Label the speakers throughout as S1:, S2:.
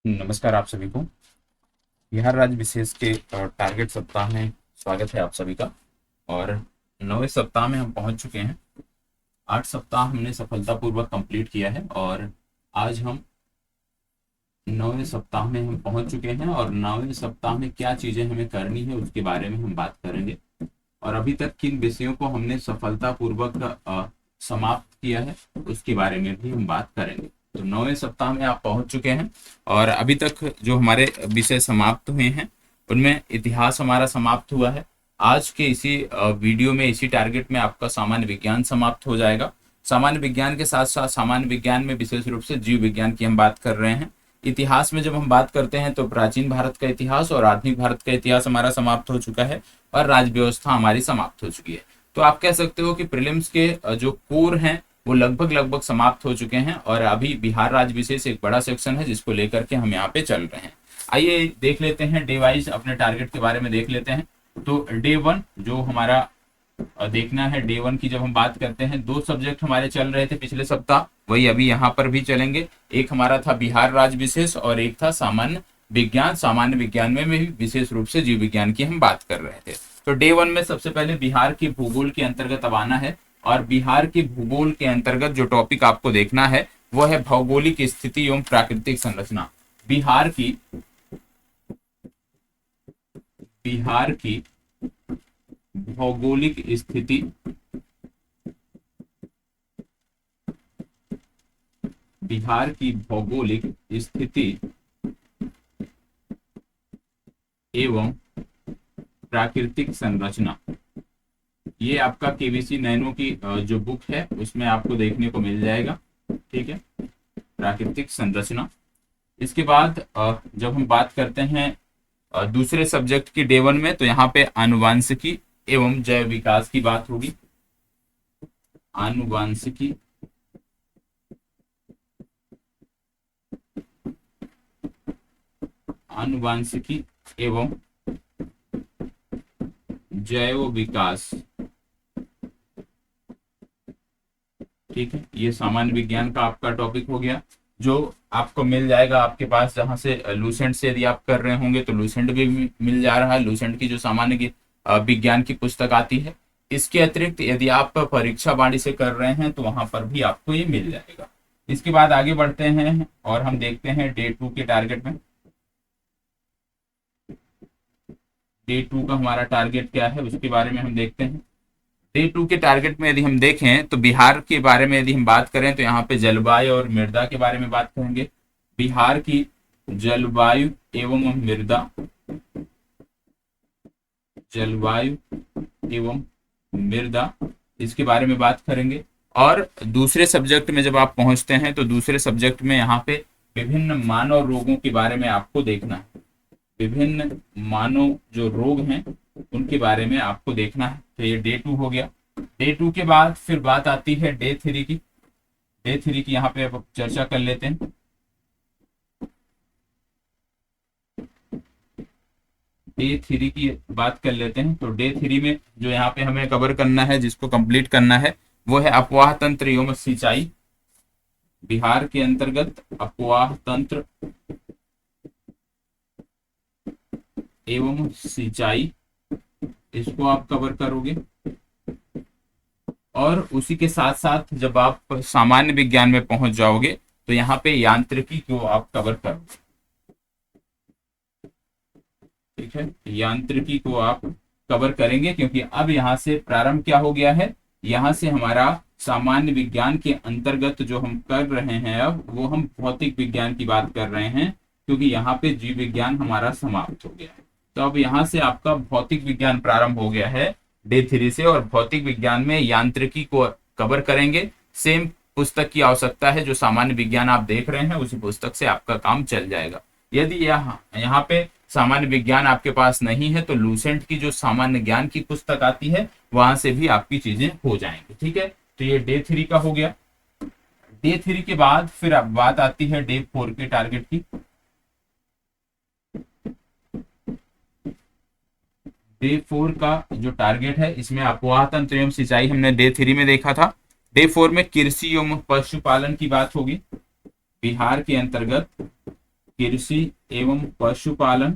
S1: नमस्कार आप सभी को। बिहार राज्य विशेष के टारगेट सप्ताह में स्वागत है आप सभी का। और 9वें सप्ताह में हम पहुंच चुके हैं। 8 सप्ताह हमने सफलतापूर्वक कंप्लीट किया है और आज हम 9वें सप्ताह में हम पहुंच चुके हैं। और 9वें सप्ताह में क्या चीज़ें हमें करनी है उसके बारे में हम बात करेंगे। और अभी तक किन विषयों को हमने सफलतापूर्वक समाप्त किया है उसके बारे में भी हम बात करेंगे। तो 9वें सप्ताह में आप पहुंच चुके हैं और अभी तक जो हमारे विषय समाप्त हुए हैं उनमें इतिहास हमारा समाप्त हुआ है। आज के इसी वीडियो में, इसी टारगेट में आपका सामान्य विज्ञान समाप्त हो जाएगा। सामान्य विज्ञान के साथ साथ सामान्य विज्ञान में विशेष रूप से जीव विज्ञान की हम बात कर रहे हैं। इतिहास में जब हम बात करते हैं तो प्राचीन भारत का इतिहास और आधुनिक भारत का इतिहास हमारा समाप्त हो चुका है और राज्य व्यवस्था हमारी समाप्त हो चुकी है। तो आप कह सकते हो कि प्रीलिम्स के जो कोर हैं वो लगभग लगभग समाप्त हो चुके हैं और अभी बिहार राज्य विशेष एक बड़ा सेक्शन है जिसको लेकर के हम यहाँ पे चल रहे हैं। आइए देख लेते हैं डे वाइज, अपने टारगेट के बारे में देख लेते हैं। तो डे वन जो हमारा देखना है, डे वन की जब हम बात करते हैं, 2 सब्जेक्ट हमारे चल रहे थे पिछले सप्ताह, वही अभी यहाँ पर भी चलेंगे। एक हमारा था बिहार राज्य विशेष और एक था सामान्य विज्ञान। सामान्य विज्ञान में भी विशेष रूप से जीव विज्ञान की हम बात कर रहे थे। तो डे वन में सबसे पहले बिहार की भूगोल के अंतर्गत अब आना है और बिहार की भूगोल के अंतर्गत जो टॉपिक आपको देखना है वो है भौगोलिक स्थिति एवं प्राकृतिक संरचना। बिहार की बिहार की भौगोलिक स्थिति, बिहार की भौगोलिक स्थिति एवं प्राकृतिक संरचना, ये आपका केबीसी नैनो की जो बुक है उसमें आपको देखने को मिल जाएगा। ठीक है, प्राकृतिक संरचना। इसके बाद जब हम बात करते हैं दूसरे सब्जेक्ट की डे वन में, तो यहाँ पे आनुवांशिकी एवं जैव विकास की बात होगी। आनुवांशिकी आनुवांशिकी एवं जैव विकास। ठीक है, ये सामान्य विज्ञान का आपका टॉपिक हो गया जो आपको मिल जाएगा आपके पास, जहां से लूसेंट से यदि आप कर रहे होंगे तो लूसेंट भी मिल जा रहा है। लूसेंट की जो सामान्य विज्ञान की पुस्तक आती है। इसके अतिरिक्त यदि आप परीक्षा बाड़ी से कर रहे हैं तो वहां पर भी आपको ये मिल जाएगा। इसके बाद आगे बढ़ते हैं और हम देखते हैं डे टू के टारगेट में। डे टू का हमारा टारगेट क्या है उसके बारे में हम देखते हैं। डे टू के टारगेट में यदि हम देखें तो बिहार के बारे में यदि हम बात करें तो यहाँ पे जलवायु और मृदा के बारे में बात करेंगे। बिहार की जलवायु एवं मृदा, जलवायु एवं मृदा, इसके बारे में बात करेंगे। और दूसरे सब्जेक्ट में जब आप पहुंचते हैं तो दूसरे सब्जेक्ट में यहाँ पे विभिन्न मानव रोगों के बारे में आपको देखना है। विभिन्न मानव जो रोग हैं उनके बारे में आपको देखना है। तो ये डे टू हो गया। डे टू के बाद फिर बात आती है डे थ्री की। डे थ्री की यहाँ पे अब चर्चा कर लेते हैं। डे थ्री की बात कर लेते हैं। तो डे थ्री में जो यहाँ पे हमें कवर करना है, जिसको कंप्लीट करना है, वो है अपवाह तंत्र एवं सिंचाई। बिहार के अंतर्गत अपवाह तंत्र एवं सिंचाई, इसको आप कवर करोगे। और उसी के साथ साथ जब आप सामान्य विज्ञान में पहुंच जाओगे तो यहाँ पे यांत्रिकी को आप कवर करोगे। ठीक है, यांत्रिकी को आप कवर करेंगे क्योंकि अब यहाँ से प्रारंभ क्या हो गया है, यहाँ से हमारा सामान्य विज्ञान के अंतर्गत जो हम कर रहे हैं अब वो हम भौतिक विज्ञान की बात कर रहे हैं, क्योंकि यहाँ पे जीव विज्ञान हमारा समाप्त हो गया है। तो अब यहाँ से आपका भौतिक विज्ञान प्रारंभ हो गया है डे थ्री से, और भौतिक विज्ञान में यांत्रिकी को कवर करेंगे। सेम पुस्तक की आवश्यकता है, जो सामान्य विज्ञान आप देख रहे हैं उसी पुस्तक से आपका काम चल जाएगा। यदि यहाँ पे सामान्य विज्ञान आपके पास नहीं है तो लूसेंट की जो सामान्य ज्ञान की पुस्तक आती है वहां से भी आपकी चीजें हो जाएंगी। ठीक है, तो ये डे थ्री का हो गया। डे थ्री के बाद फिर अब बात आती है डे फोर के टारगेट की। डे फोर का जो टारगेट है, इसमें अपवाह तंत्र एवं सिंचाई हमने डे थ्री में देखा था। डे फोर में कृषि एवं पशुपालन की बात होगी। बिहार के अंतर्गत कृषि एवं पशुपालन,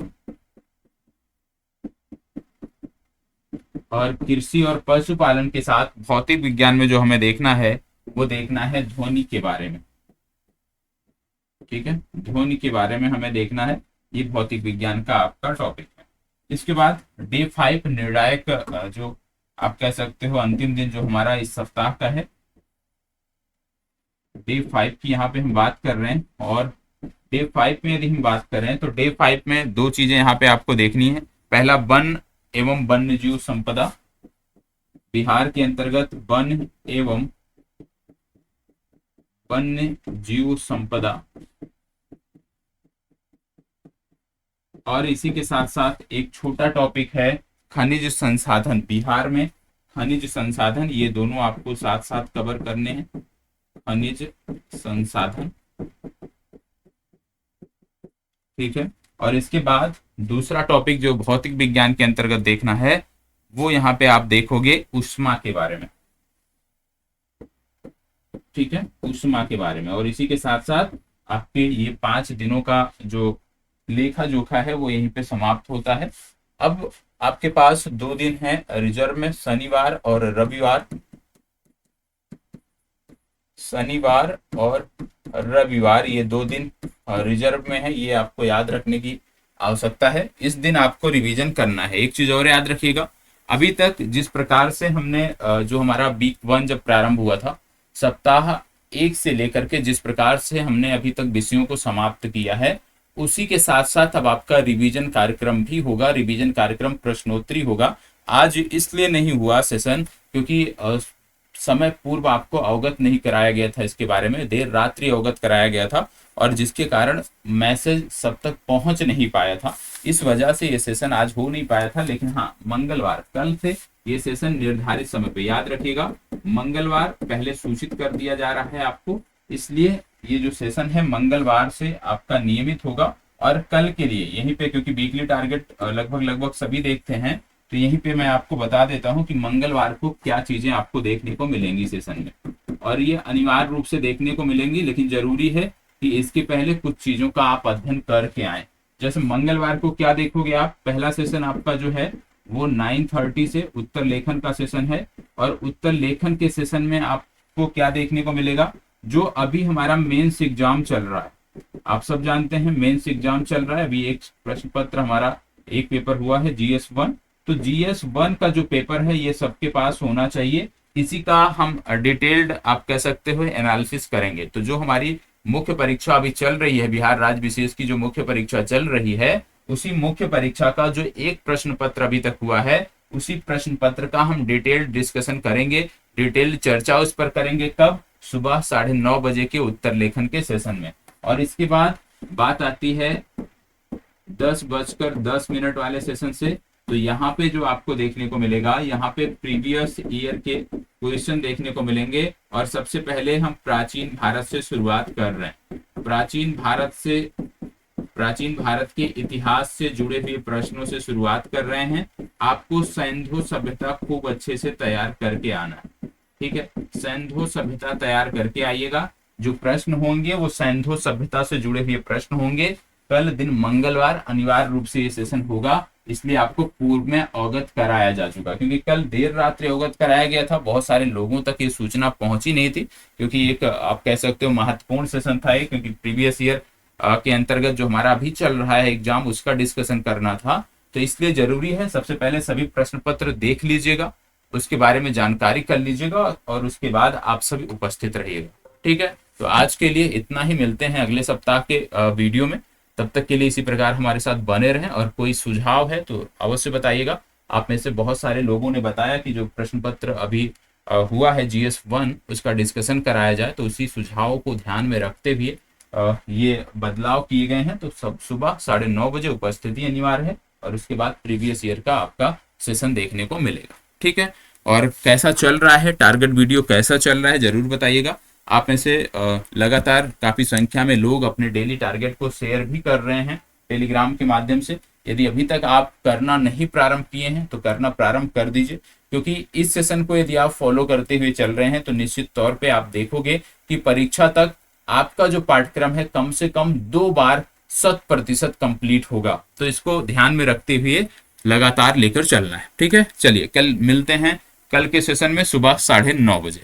S1: और कृषि और पशुपालन के साथ भौतिक विज्ञान में जो हमें देखना है वो देखना है ध्वनि के बारे में। ठीक है, ध्वनि के बारे में हमें देखना है, ये भौतिक विज्ञान का आपका टॉपिक है। इसके बाद डे 5 निर्णायक, जो आप कह सकते हो अंतिम दिन जो हमारा इस सप्ताह का है, डे 5 की यहाँ पे हम बात कर रहे हैं। और डे 5 में यदि हम बात कर रहे हैं तो डे 5 में दो चीजें यहाँ पे आपको देखनी है। पहला, वन एवं वन्य जीव संपदा। बिहार के अंतर्गत वन एवं वन्य जीव संपदा, और इसी के साथ साथ एक छोटा टॉपिक है खनिज संसाधन। बिहार में खनिज संसाधन, ये दोनों आपको साथ साथ कवर करने हैं, खनिज संसाधन। ठीक है, और इसके बाद दूसरा टॉपिक जो भौतिक विज्ञान के अंतर्गत देखना है वो यहाँ पे आप देखोगे ऊष्मा के बारे में। ठीक है, ऊष्मा के बारे में। और इसी के साथ साथ आपके ये 5 दिनों का जो लेखा जोखा है वो यहीं पे समाप्त होता है। अब आपके पास 2 दिन है रिजर्व में, शनिवार और रविवार। शनिवार और रविवार ये 2 दिन रिजर्व में है, ये आपको याद रखने की आवश्यकता है। इस दिन आपको रिवीजन करना है। एक चीज और याद रखिएगा, अभी तक जिस प्रकार से हमने जो हमारा वीक 1 जब प्रारंभ हुआ था, सप्ताह 1 से लेकर के जिस प्रकार से हमने अभी तक विषयों को समाप्त किया है, उसी के साथ साथ अब आपका रिवीजन कार्यक्रम भी होगा। रिवीजन कार्यक्रम प्रश्नोत्तरी होगा। आज इसलिए नहीं हुआ सेशन क्योंकि समय पूर्व आपको अवगत नहीं कराया गया था इसके बारे में, देर रात्रि अवगत कराया गया था, और जिसके कारण मैसेज सब तक पहुंच नहीं पाया था। इस वजह से ये सेशन आज हो नहीं पाया था। लेकिन हाँ, मंगलवार, कल से ये सेशन निर्धारित समय पे, याद रखिएगा, मंगलवार पहले सूचित कर दिया जा रहा है आपको, इसलिए ये जो सेशन है मंगलवार से आपका नियमित होगा। और कल के लिए यहीं पे, क्योंकि वीकली टारगेट लगभग सभी देखते हैं, तो यहीं पे मैं आपको बता देता हूं कि मंगलवार को क्या चीजें आपको देखने को मिलेंगी सेशन में। और ये अनिवार्य रूप से देखने को मिलेंगी, लेकिन जरूरी है कि इसके पहले कुछ चीजों का आप अध्ययन करके आए। जैसे मंगलवार को क्या देखोगे आप, पहला सेशन आपका जो है वो 9:30 से उत्तर लेखन का सेशन है। और उत्तर लेखन के सेशन में आपको क्या देखने को मिलेगा, जो अभी हमारा मेंस एग्जाम चल रहा है, आप सब जानते हैं मेंस एग्जाम चल रहा है। अभी एक प्रश्न पत्र हमारा एक पेपर हुआ है GS1, तो GS1 का जो पेपर है ये सबके पास होना चाहिए। इसी का हम डिटेल्ड आप कह सकते हो एनालिसिस करेंगे। तो जो हमारी मुख्य परीक्षा अभी चल रही है, बिहार राज्य विशेष की जो मुख्य परीक्षा चल रही है, उसी मुख्य परीक्षा का जो एक प्रश्न पत्र अभी तक हुआ है, उसी प्रश्न पत्र का हम डिटेल्ड डिस्कशन करेंगे, डिटेल्ड चर्चा उस पर करेंगे। कब? सुबह 9:30 बजे के उत्तर लेखन के सेशन में। और इसके बाद बात आती है 10:10 वाले सेशन से। तो यहाँ पे जो आपको देखने को मिलेगा, यहाँ पे प्रीवियस ईयर के क्वेश्चन देखने को मिलेंगे। और सबसे पहले हम प्राचीन भारत से शुरुआत कर रहे हैं। प्राचीन भारत के इतिहास से जुड़े हुए प्रश्नों से शुरुआत कर रहे हैं। आपको सिंधु सभ्यता खूब अच्छे से तैयार करके आना है। ठीक है, सिंधु सभ्यता तैयार करके आइएगा। जो प्रश्न होंगे वो सिंधु सभ्यता से जुड़े हुए प्रश्न होंगे। कल दिन मंगलवार अनिवार्य रूप से ये सेशन होगा, इसलिए आपको पूर्व में अवगत कराया जा चुका, क्योंकि कल देर रात्रि अवगत कराया गया था। बहुत सारे लोगों तक ये सूचना पहुंची नहीं थी, क्योंकि एक आप कह सकते हो महत्वपूर्ण सेशन था ये, क्योंकि प्रीवियस ईयर के अंतर्गत जो हमारा अभी चल रहा है एग्जाम, उसका डिस्कशन करना था। तो इसलिए जरूरी है सबसे पहले सभी प्रश्न पत्र देख लीजिएगा, उसके बारे में जानकारी कर लीजिएगा, और उसके बाद आप सभी उपस्थित रहिएगा। ठीक है, तो आज के लिए इतना ही। मिलते हैं अगले सप्ताह के वीडियो में। तब तक के लिए इसी प्रकार हमारे साथ बने रहें, और कोई सुझाव है तो अवश्य बताइएगा। आप में से बहुत सारे लोगों ने बताया कि जो प्रश्न पत्र अभी हुआ है GS1, उसका डिस्कशन कराया जाए, तो उसी सुझाव को ध्यान में रखते हुए ये बदलाव किए गए हैं। तो सब सुबह 9:30 बजे उपस्थिति अनिवार्य है, और उसके बाद प्रीवियस ईयर का आपका सेशन देखने को मिलेगा। ठीक है, और कैसा चल रहा है, टारगेट वीडियो कैसा चल रहा है, जरूर बताइएगा। आप में से लगातार काफी संख्या में लोग अपने डेली टारगेट को शेयर भी कर रहे हैं टेलीग्राम के माध्यम से। यदि अभी तक आप करना नहीं प्रारंभ किए हैं तो करना प्रारंभ कर दीजिए, क्योंकि इस सेशन को यदि आप फॉलो करते हुए चल रहे हैं तो निश्चित तौर पे आप देखोगे कि परीक्षा तक आपका जो पाठ्यक्रम है कम से कम 2 बार 100% कंप्लीट होगा। तो इसको ध्यान में रखते हुए लगातार लेकर चलना है। ठीक है, चलिए कल मिलते हैं, कल के सेशन में सुबह 9:30 बजे।